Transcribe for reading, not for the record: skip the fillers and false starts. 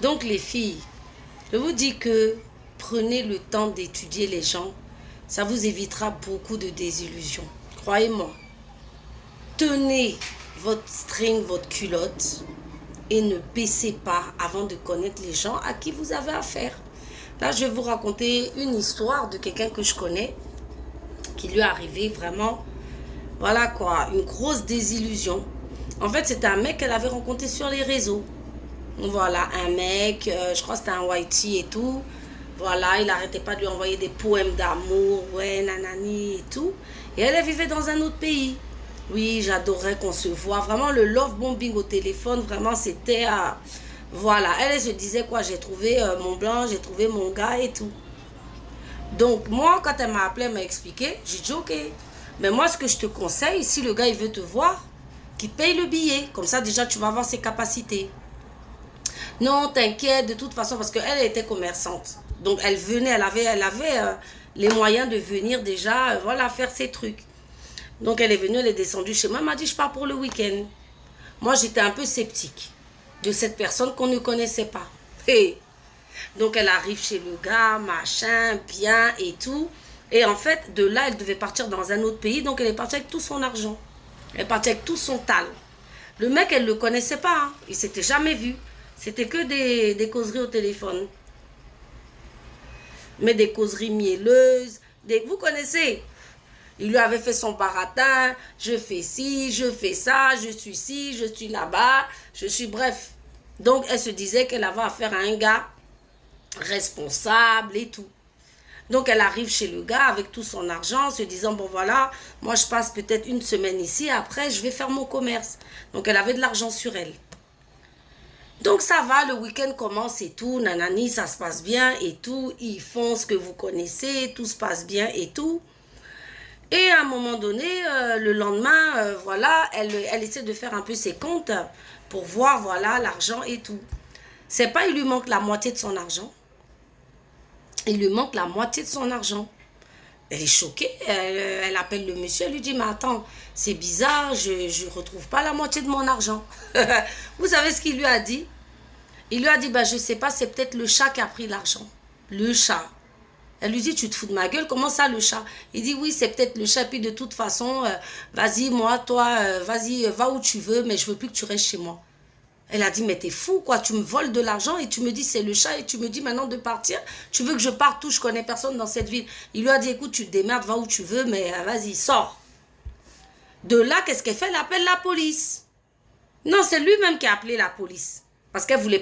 Donc les filles, je vous dis que prenez le temps d'étudier les gens. Ça vous évitera beaucoup de désillusions. Croyez-moi. Tenez votre string, votre culotte et ne baissez pas avant de connaître les gens à qui vous avez affaire. Là, je vais vous raconter une histoire de quelqu'un que je connais qui lui est arrivé vraiment, voilà quoi, une grosse désillusion. En fait, c'était un mec qu'elle avait rencontré sur les réseaux. Voilà, un mec, je crois que c'était un whitey et tout. Voilà, il n'arrêtait pas de lui envoyer des poèmes d'amour, ouais, nanani et tout. Et elle vivait dans un autre pays. Oui, j'adorais qu'on se voit. Vraiment, le love bombing au téléphone, vraiment, c'était... voilà, elle se disait quoi, j'ai trouvé mon blanc, j'ai trouvé mon gars et tout. Donc, moi, quand elle m'a appelé, elle m'a expliqué, j'ai dit, ok. Mais moi, ce que je te conseille, si le gars, il veut te voir, qu'il te paye le billet. Comme ça, déjà, tu vas voir ses capacités. Non, t'inquiète, de toute façon, parce qu'elle était commerçante. Donc, elle venait, elle avait les moyens de venir déjà, voilà, faire ses trucs. Donc, elle est venue, elle est descendue chez moi. Elle m'a dit, je pars pour le week-end. Moi, j'étais un peu sceptique de cette personne qu'on ne connaissait pas. Et donc, elle arrive chez le gars, machin, bien et tout. Et en fait, de là, elle devait partir dans un autre pays. Donc, elle est partie avec tout son argent. Elle est partie avec tout son tal. Le mec, elle ne le connaissait pas. Hein. Il ne s'était jamais vu. C'était que des causeries au téléphone. Mais des causeries mielleuses. Vous connaissez. Il lui avait fait son baratin. Je fais ci, je fais ça, je suis ci, je suis là-bas. Je suis bref. Donc, elle se disait qu'elle avait affaire à un gars responsable et tout. Donc, elle arrive chez le gars avec tout son argent, se disant, bon voilà, moi je passe peut-être une semaine ici, après je vais faire mon commerce. Donc, elle avait de l'argent sur elle. Donc, ça va, le week-end commence et tout, nanani, ça se passe bien et tout. Ils font ce que vous connaissez, tout se passe bien et tout. Et à un moment donné, le lendemain, voilà, elle essaie de faire un peu ses comptes pour voir, voilà, l'argent et tout. C'est pas, il lui manque la moitié de son argent. Il lui manque la moitié de son argent. Elle est choquée, elle appelle le monsieur, elle lui dit, mais attends, c'est bizarre, je ne retrouve pas la moitié de mon argent. Vous savez ce qu'il lui a dit? Il lui a dit, bah, je ne sais pas, c'est peut-être le chat qui a pris l'argent. Le chat. Elle lui dit, tu te fous de ma gueule, comment ça le chat? Il dit, oui, c'est peut-être le chat, puis de toute façon, vas-y, moi, toi, vas-y, va où tu veux, mais je ne veux plus que tu restes chez moi. Elle a dit, mais t'es fou, quoi, tu me voles de l'argent et tu me dis c'est le chat et tu me dis maintenant de partir. Tu veux que je parte où je connais personne dans cette ville. Il lui a dit, écoute, tu te démerdes, va où tu veux, mais vas-y, sors. De là, qu'est-ce qu'elle fait? Elle appelle la police. Non, c'est lui-même qui a appelé la police. Parce qu'elle ne voulait pas